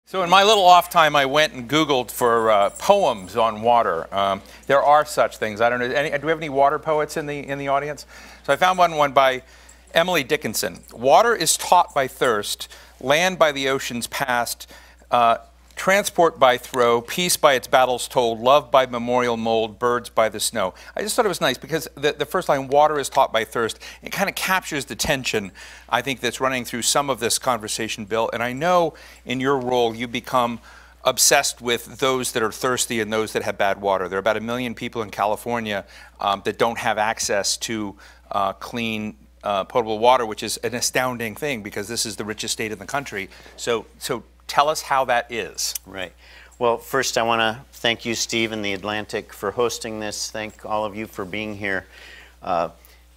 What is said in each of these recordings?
So in my little off time, I went and Googled for poems on water. There are such things. I don't know. Do we have any water poets in the audience? So I found one by Emily Dickinson. Water is taught by thirst, land by the oceans past, transport by throw, peace by its battles told, love by memorial mold, birds by the snow. I just thought it was nice because the first line, water is taught by thirst, it kind of captures the tension, I think, that's running through some of this conversation, Bill. And I know in your role you become obsessed with those that are thirsty and those that have bad water. There are about 1 million people in California that don't have access to clean potable water, which is an astounding thing because this is the richest state in the country. So tell us how that is. Right. Well, first I want to thank you, Steve, and the Atlantic for hosting this. Thank all of you for being here.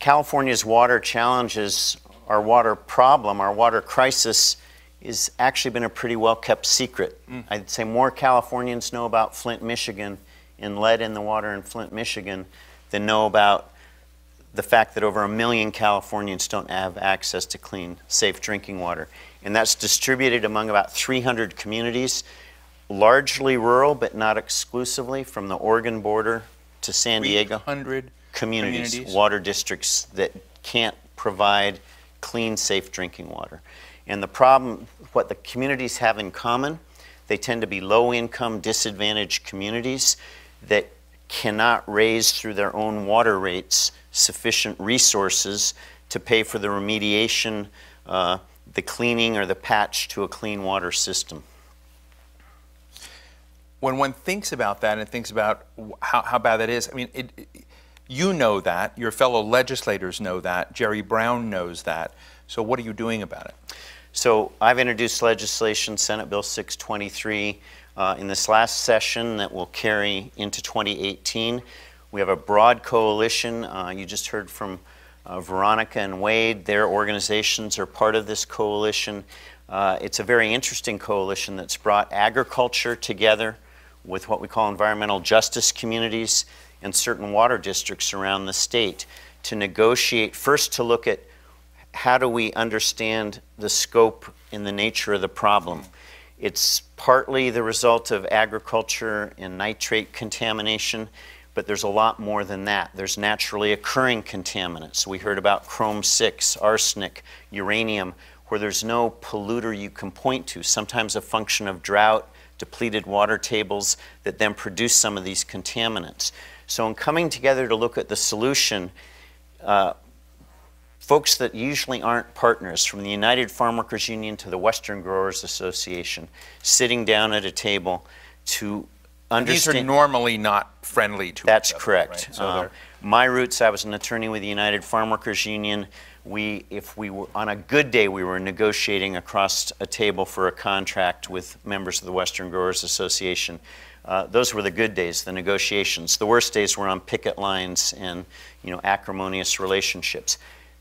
California's water challenges, our water problem, our water crisis, has actually been a pretty well-kept secret. I'd say more Californians know about Flint, Michigan, and lead in the water in Flint, Michigan, than know about the fact that over 1 million Californians don't have access to clean, safe drinking water. And that's distributed among about 300 communities, largely rural, but not exclusively, from the Oregon border to San Diego. 300 communities, water districts that can't provide clean, safe drinking water. And the problem, what the communities have in common, they tend to be low-income, disadvantaged communities that cannot raise through their own water rates sufficient resources to pay for the remediation, the cleaning, or the patch to a clean water system. When one thinks about that and thinks about how bad that is, I mean, you know that, your fellow legislators know that, Jerry Brown knows that, so what are you doing about it? So I've introduced legislation, Senate Bill 623, in this last session that will carry into 2018. We have a broad coalition. You just heard from Veronica and Wade. Their organizations are part of this coalition. It's a very interesting coalition that's brought agriculture together with what we call environmental justice communities and certain water districts around the state to negotiate, first to look at how do we understand the scope and the nature of the problem. It's partly the result of agriculture and nitrate contamination, but there's a lot more than that. There's naturally occurring contaminants. We heard about chrome-6, arsenic, uranium, where there's no polluter you can point to, sometimes a function of drought, depleted water tables that then produce some of these contaminants. So in coming together to look at the solution, folks that usually aren't partners, from the United Farmworkers Union to the Western Growers Association, sitting down at a table to understand. These are normally not friendly to each other. That's correct. Right? So my roots, I was an attorney with the United Farmworkers Union. If we were, on a good day, we were negotiating across a table for a contract with members of the Western Growers Association. Those were the good days, the negotiations. The worst days were on picket lines and, acrimonious relationships.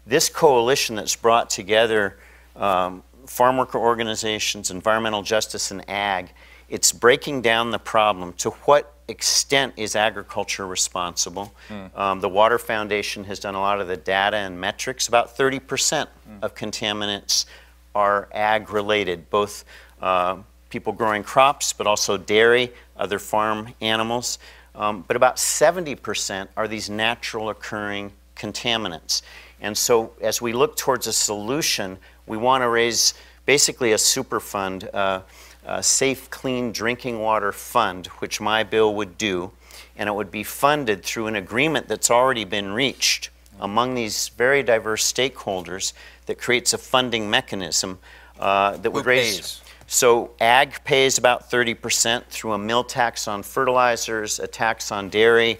This coalition that's brought together farm worker organizations, environmental justice, and ag, it's breaking down the problem. To what extent is agriculture responsible? The Water Foundation has done a lot of the data and metrics. About 30% of contaminants are ag-related, both people growing crops, but also dairy, other farm animals. But about 70% are these natural occurring contaminants. And so as we look towards a solution, we want to raise basically a super fund, a safe, clean drinking water fund, which my bill would do, and it would be funded through an agreement that's already been reached among these very diverse stakeholders that creates a funding mechanism that would raise. So ag pays about 30% through a mill tax on fertilizers, a tax on dairy,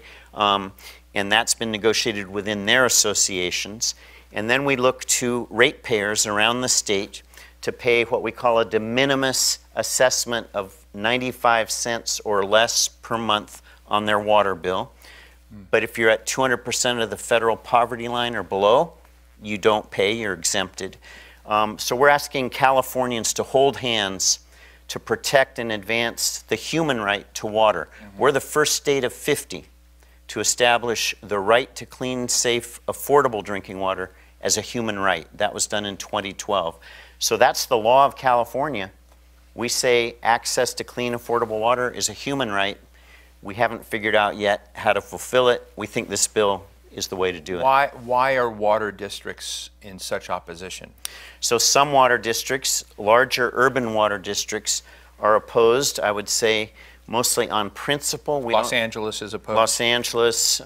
and that's been negotiated within their associations. And then we look to ratepayers around the state to pay what we call a de minimis assessment of 95 cents or less per month on their water bill. But if you're at 200% of the federal poverty line or below, you don't pay, you're exempted. So we're asking Californians to hold hands to protect and advance the human right to water. We're the first state of 50 to establish the right to clean, safe, affordable drinking water as a human right. That was done in 2012. So that's the law of California. We say access to clean, affordable water is a human right. We haven't figured out yet how to fulfill it. We think this bill is the way to do it. Why are water districts in such opposition? So some water districts, larger urban water districts, are opposed, I would say, mostly on principle. Los Angeles is opposed. Los Angeles,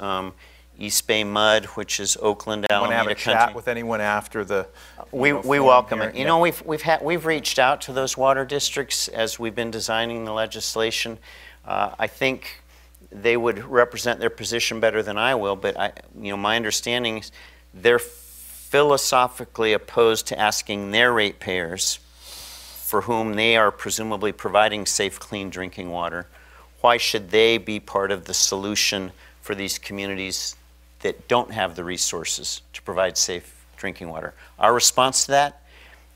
East Bay Mud, which is Oakland, Alameda Want to have a chat with anyone after the? We welcome it. You know, we've reached out to those water districts as we've been designing the legislation. I think they would represent their position better than I will, but my understanding is they're philosophically opposed to asking their ratepayers, for whom they are presumably providing safe, clean drinking water, why should they be part of the solution for these communities that don't have the resources to provide safe drinking water? Our response to that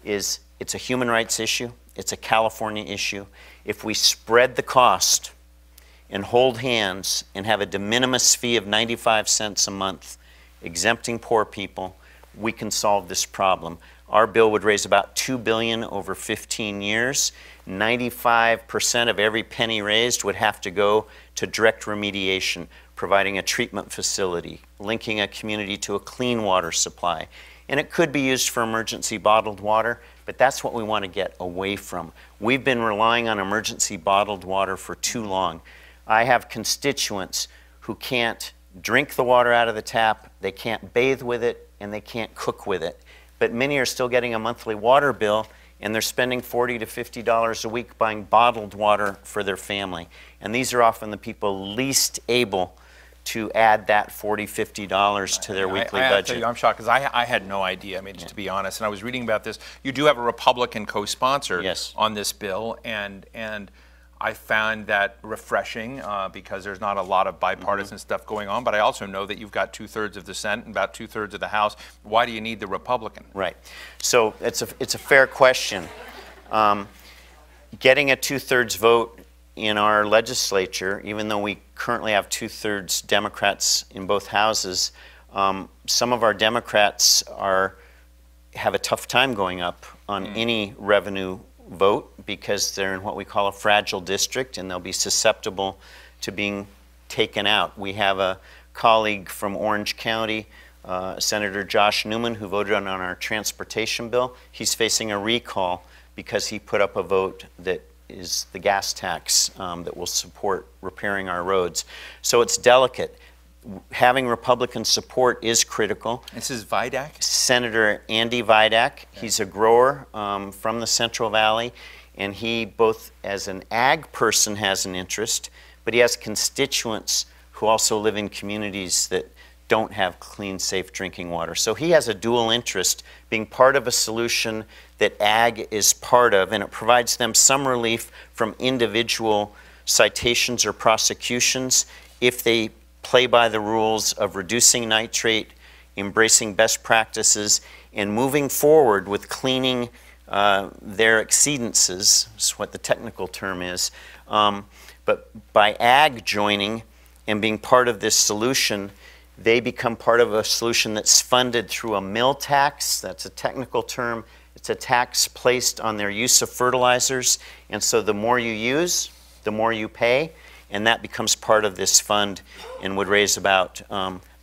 is it's a human rights issue, it's a California issue. If we spread the cost and hold hands and have a de minimis fee of 95 cents a month, exempting poor people, we can solve this problem. Our bill would raise about $2 billion over 15 years. 95% of every penny raised would have to go to direct remediation, providing a treatment facility, linking a community to a clean water supply. And it could be used for emergency bottled water, but that's what we want to get away from. We've been relying on emergency bottled water for too long. I have constituents who can't drink the water out of the tap, they can't bathe with it, and they can't cook with it. But many are still getting a monthly water bill, and they're spending $40 to $50 a week buying bottled water for their family. And these are often the people least able to add that $40, $50 to their weekly budget. Tell you, I'm shocked because I had no idea, to be honest. And I was reading about this. You do have a Republican co-sponsor on this bill, and I found that refreshing because there's not a lot of bipartisan stuff going on, but I also know that you've got 2/3 of the Senate and about 2/3 of the House. Why do you need the Republican? Right. So it's a fair question. Getting a 2/3 vote in our legislature, even though we currently have 2/3 Democrats in both houses, some of our Democrats have a tough time going up on any revenue vote because they're in what we call a fragile district and they'll be susceptible to being taken out. We have a colleague from Orange County, Senator Josh Newman, who voted on our transportation bill. He's facing a recall because he put up a vote that is the gas tax that will support repairing our roads. So it's delicate. Having Republican support is critical. This is Vidak? Senator Andy Vidak. He's a grower from the Central Valley, and he both as an ag person has an interest, but he has constituents who also live in communities that don't have clean, safe drinking water. So he has a dual interest, being part of a solution that ag is part of, and it provides them some relief from individual citations or prosecutions if they play by the rules of reducing nitrate, embracing best practices, and moving forward with cleaning their exceedances, is what the technical term is. But by ag joining and being part of this solution, they become part of a solution that's funded through a mill tax. That's a technical term. It's a tax placed on their use of fertilizers. And so the more you use, the more you pay. And that becomes part of this fund and would raise about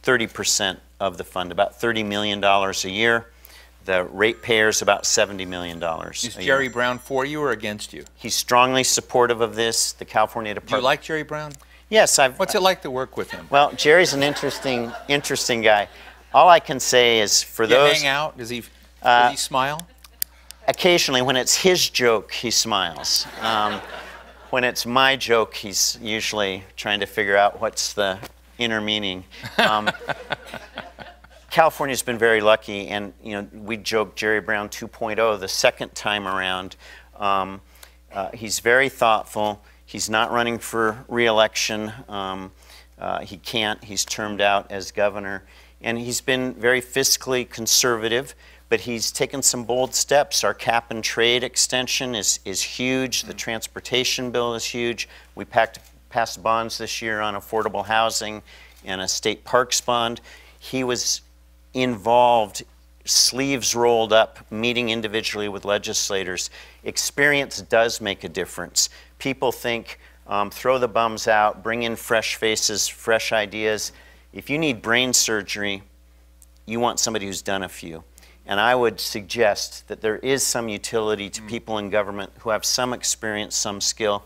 30% of the fund, about $30 million a year. The ratepayers about $70 million a year. Is Jerry Brown for you or against you? He's strongly supportive of this. The California Department. Do you like Jerry Brown? Yes. What's it like to work with him? Well, Jerry's an interesting guy. All I can say is for those... You hang out? Does he smile? Occasionally, when it's his joke, he smiles. When it's my joke, he's usually trying to figure out what's the inner meaning. California's been very lucky, and we joke Jerry Brown 2.0 the second time around. He's very thoughtful. He's not running for re-election. He can't. He's termed out as governor. And he's been very fiscally conservative, but he's taken some bold steps. Our cap and trade extension is huge. The transportation bill is huge. We passed bonds this year on affordable housing and a state parks bond. He was involved sleeves rolled up, meeting individually with legislators. Experience does make a difference. People think, throw the bums out, bring in fresh faces, fresh ideas. If you need brain surgery, you want somebody who's done a few. And I would suggest that there is some utility to people in government who have some experience, some skill.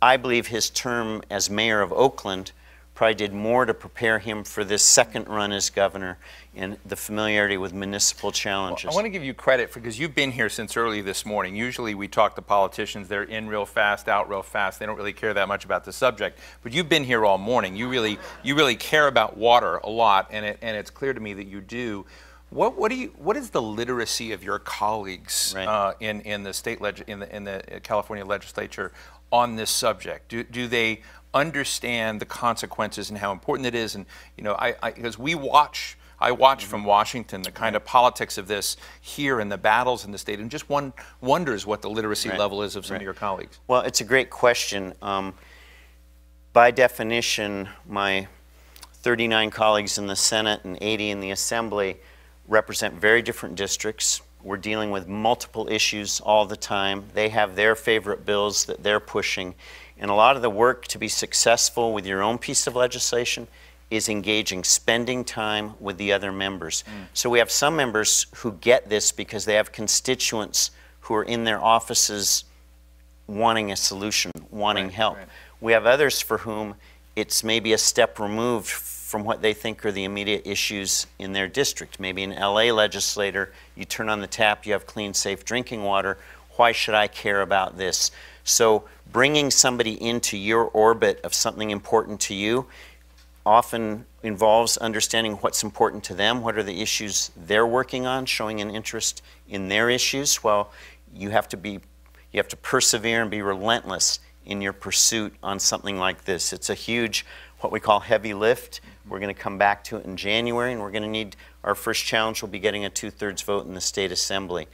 I believe his term as mayor of Oakland probably did more to prepare him for this second run as governor and the familiarity with municipal challenges. Well, I want to give you credit because you've been here since early this morning. Usually we talk to politicians, they're in real fast, out real fast. They don't really care that much about the subject. But you've been here all morning. You really care about water a lot, and it's clear to me that you do. What is the literacy of your colleagues in the California legislature on this subject? Do they understand the consequences and how important it is? And because I watch from Washington the kind of politics of this here and the battles in the state, and just one wonders what the literacy level is of some of your colleagues. Well, it's a great question. By definition, my 39 colleagues in the Senate and 80 in the Assembly represent very different districts. We're dealing with multiple issues all the time. They have their favorite bills that they're pushing. And a lot of the work to be successful with your own piece of legislation is engaging, spending time with the other members. So we have some members who get this because they have constituents who are in their offices wanting a solution, wanting help. We have others for whom it's maybe a step removed from what they think are the immediate issues in their district. Maybe an LA legislator, you turn on the tap, you have clean, safe drinking water. Why should I care about this? So bringing somebody into your orbit of something important to you often involves understanding what's important to them, what are the issues they're working on, showing an interest in their issues. Well, you have to persevere and be relentless in your pursuit on something like this. It's a huge, what we call heavy lift. We're going to come back to it in January, and we're going to need, our first challenge will be getting a 2/3 vote in the state assembly.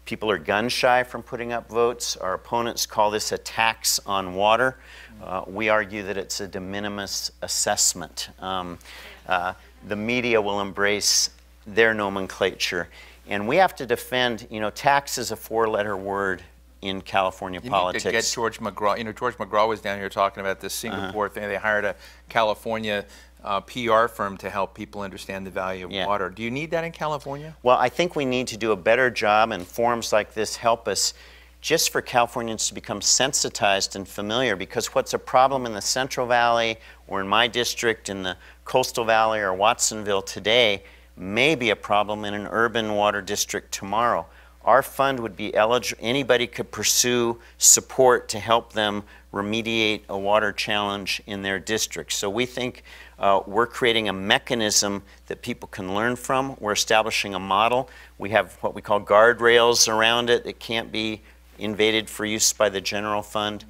People are gun shy from putting up votes. Our opponents call this a tax on water. We argue that it's a de minimis assessment. The media will embrace their nomenclature. And we have to defend, tax is a 4-letter word in California politics. You need to get George McGraw. George McGraw was down here talking about this Singapore thing. They hired a California PR firm to help people understand the value of water. Do you need that in California? Well, I think we need to do a better job, and forums like this help us, just for Californians to become sensitized and familiar, because what's a problem in the Central Valley or in my district in the Coastal Valley or Watsonville today may be a problem in an urban water district tomorrow. Our fund would be eligible, anybody could pursue support to help them remediate a water challenge in their district. So we think we're creating a mechanism that people can learn from. We're establishing a model. We have what we call guardrails around it. It can't be invaded for use by the general fund.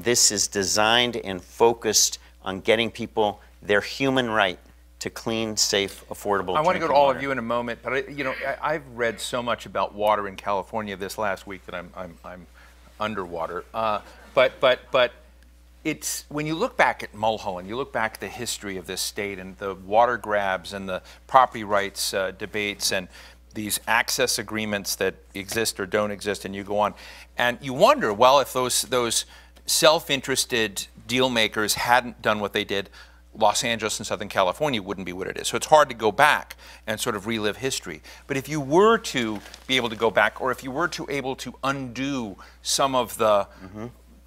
This is designed and focused on getting people their human right to clean, safe, affordable. I want to go to all water. of you in a moment, but I've read so much about water in California this last week that I'm underwater. But it's when you look back at Mulholland, you look back at the history of this state and the water grabs and the property rights debates and these access agreements that exist or don't exist, and you go on, and you wonder, well, if those self-interested deal makers hadn't done what they did, Los Angeles and Southern California wouldn't be what it is. So it's hard to go back and sort of relive history. But if you were to be able to go back, or if you were to able to undo some of the,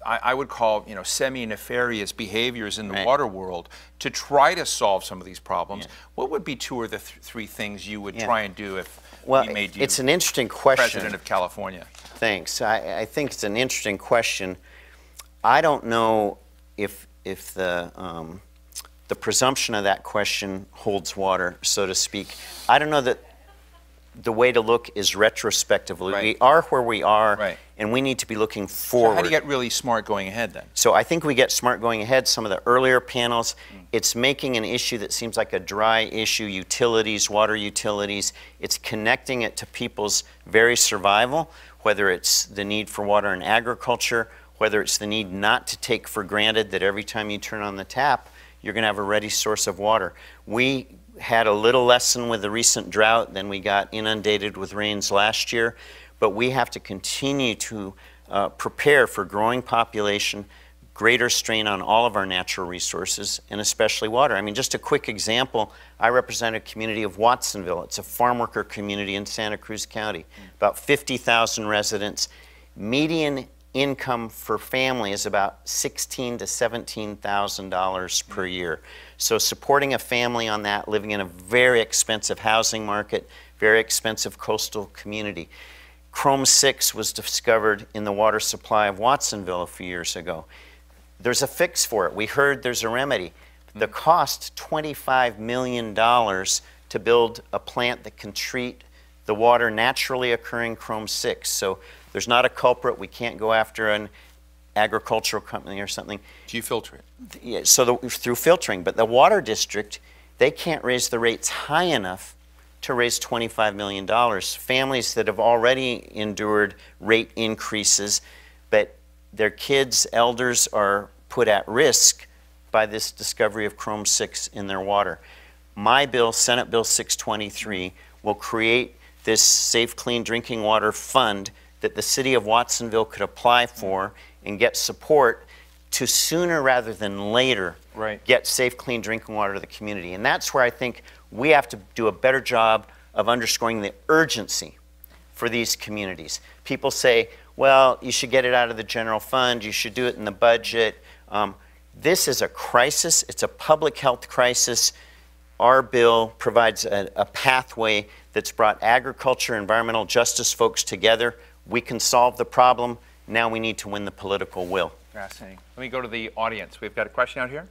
I would call, semi-nefarious behaviors in the water world to try to solve some of these problems, what would be 2 or 3 things you would try and do if we made you it's an interesting question. President of California? Thanks. I think it's an interesting question. I don't know if the presumption of that question holds water, so to speak. I don't know that the way to look is retrospectively. We are where we are, and we need to be looking forward. So how do you get really smart going ahead then? So I think we get smart going ahead. Some of the earlier panels, it's making an issue that seems like a dry issue, utilities, water utilities. It's connecting it to people's very survival, whether it's the need for water in agriculture, whether it's the need not to take for granted that every time you turn on the tap, you're going to have a ready source of water. We had a little lesson with the recent drought, then we got inundated with rains last year, but we have to continue to prepare for growing population, greater strain on all of our natural resources, and especially water. I mean, just a quick example, I represent a community of Watsonville. It's a farm worker community in Santa Cruz County, about 50,000 residents. Median income for family is about $16,000 to $17,000 per year. So supporting a family on that, living in a very expensive housing market, very expensive coastal community. Chrome 6 was discovered in the water supply of Watsonville a few years ago. There's a fix for it. We heard there's a remedy. The cost, $25 million to build a plant that can treat the water naturally occurring Chrome 6. So there's not a culprit. We can't go after an agricultural company or something. Do you filter it? Yeah, so through filtering. But the water district, they can't raise the rates high enough to raise $25 million. Families that have already endured rate increases, but their kids, elders are put at risk by this discovery of Chrome 6 in their water. My bill, Senate Bill 623, will create this Safe Clean Drinking Water Fund that the city of Watsonville could apply for and get support to sooner rather than later get safe, clean drinking water to the community. And that's where I think we have to do a better job of underscoring the urgency for these communities. People say, well, you should get it out of the general fund, you should do it in the budget. This is a crisis, it's a public health crisis. Our bill provides a pathway that's brought agriculture, environmental justice folks together. We can solve the problem. Now we need to win the political will. Fascinating. Let me go to the audience. We've got a question out here.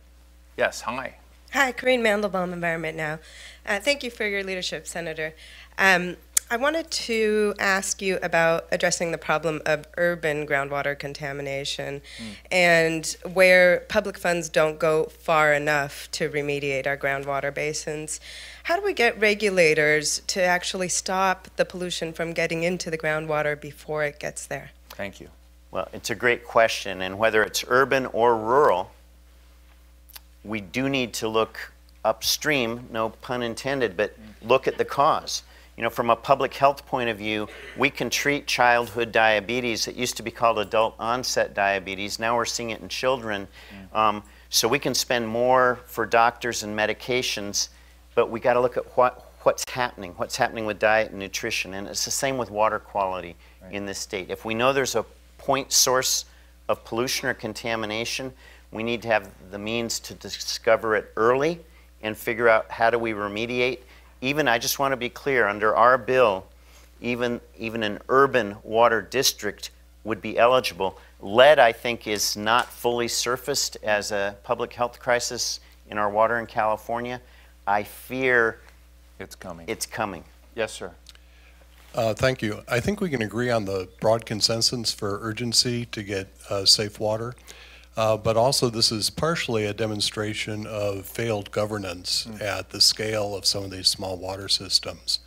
Yes, hi. Hi, Corinne Mandelbaum, Environment Now. Thank you for your leadership, Senator. I wanted to ask you about addressing the problem of urban groundwater contamination and where public funds don't go far enough to remediate our groundwater basins. How do we get regulators to actually stop the pollution from getting into the groundwater before it gets there? Thank you. Well, it's a great question, and whether it's urban or rural, we do need to look upstream, no pun intended, but look at the cause. You know, from a public health point of view, we can treat childhood diabetes. It used to be called adult onset diabetes. Now we're seeing it in children. So we can spend more for doctors and medications, but we got to look at what's happening with diet and nutrition. And it's the same with water quality in this state. If we know there's a point source of pollution or contamination, we need to have the means to discover it early and figure out how do we remediate. Even, I just want to be clear, under our bill, even an urban water district would be eligible. Lead, I think, is not fully surfaced as a public health crisis in our water in California. I fear it's coming. It's coming. Yes, sir. Thank you. I think we can agree on the broad consensus for urgency to get safe water. But also this is partially a demonstration of failed governance at the scale of some of these small water systems.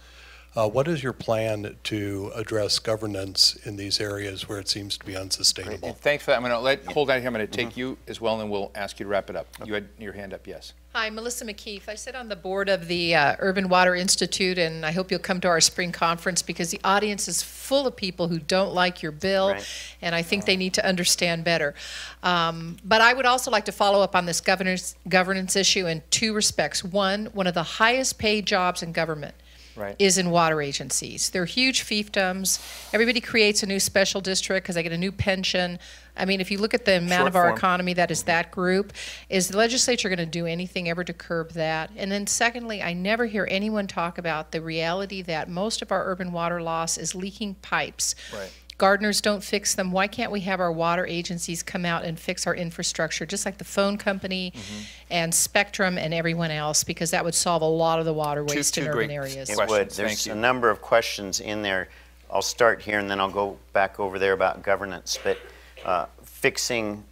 What is your plan to address governance in these areas where it seems to be unsustainable? Thanks for that. I'm going to hold on here. I'm going to take you as well, and we'll ask you to wrap it up. You had your hand up, yes. Hi, Melissa McKeith. I sit on the board of the Urban Water Institute, and I hope you'll come to our spring conference because the audience is full of people who don't like your bill, and I think they need to understand better. But I would also like to follow up on this governance issue in two respects. One of the highest paid jobs in government is in water agencies. They're huge fiefdoms. Everybody creates a new special district because they get a new pension. I mean, if you look at the amount of our economy that is that group, is the legislature going to do anything ever to curb that? And then secondly, I never hear anyone talk about the reality that most of our urban water loss is leaking pipes. Gardeners don't fix them. Why can't we have our water agencies come out and fix our infrastructure, just like the phone company and Spectrum and everyone else, because that would solve a lot of the water waste in urban areas. It would. There's a number of questions in there. I'll start here and then I'll go back over there about governance. But fixing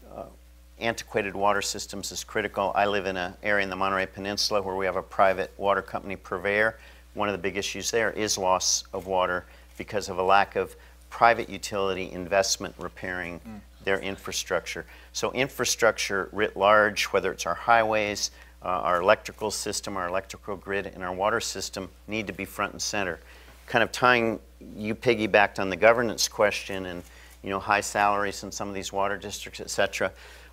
antiquated water systems is critical. I live in an area in the Monterey Peninsula where we have a private water company, Purveyor. One of the big issues there is loss of water because of a lack of private utility investment repairing their infrastructure. So infrastructure writ large, whether it's our highways, our electrical system, our electrical grid, and our water system need to be front and center. Kind of tying, you piggybacked on the governance question and, you know, high salaries in some of these water districts, et cetera.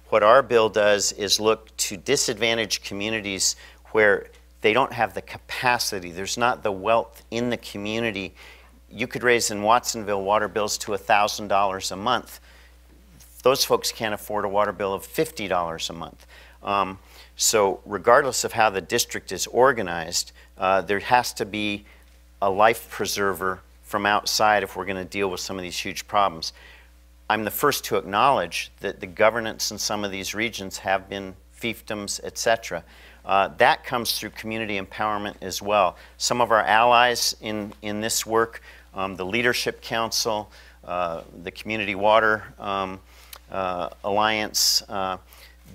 What our bill does is look to disadvantaged communities where they don't have the capacity, there's not the wealth in the community. You could raise in Watsonville water bills to $1,000 a month. Those folks can't afford a water bill of $50 a month. So regardless of how the district is organized, there has to be a life preserver from outside if we're going to deal with some of these huge problems. I'm the first to acknowledge that the governance in some of these regions have been fiefdoms, etc. That comes through community empowerment as well. Some of our allies in this work, the Leadership Council, the Community Water Alliance,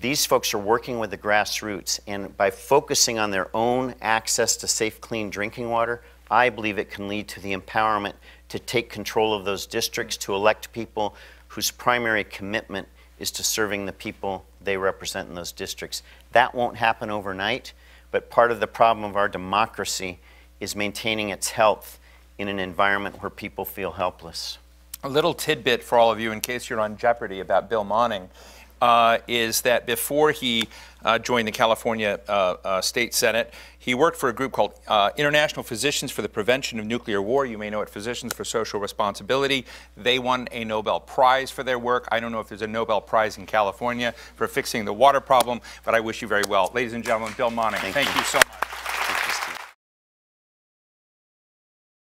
these folks are working with the grassroots, and by focusing on their own access to safe, clean drinking water, I believe it can lead to the empowerment to take control of those districts, to elect people whose primary commitment is to serving the people they represent in those districts. That won't happen overnight, but part of the problem of our democracy is maintaining its health in an environment where people feel helpless. A little tidbit for all of you in case you're on Jeopardy about Bill Monning is that before he joined the California State Senate, he worked for a group called International Physicians for the Prevention of Nuclear War. You may know it, Physicians for Social Responsibility. They won a Nobel Prize for their work. I don't know if there's a Nobel Prize in California for fixing the water problem, but I wish you very well. Ladies and gentlemen, Bill Monning, thank you so much.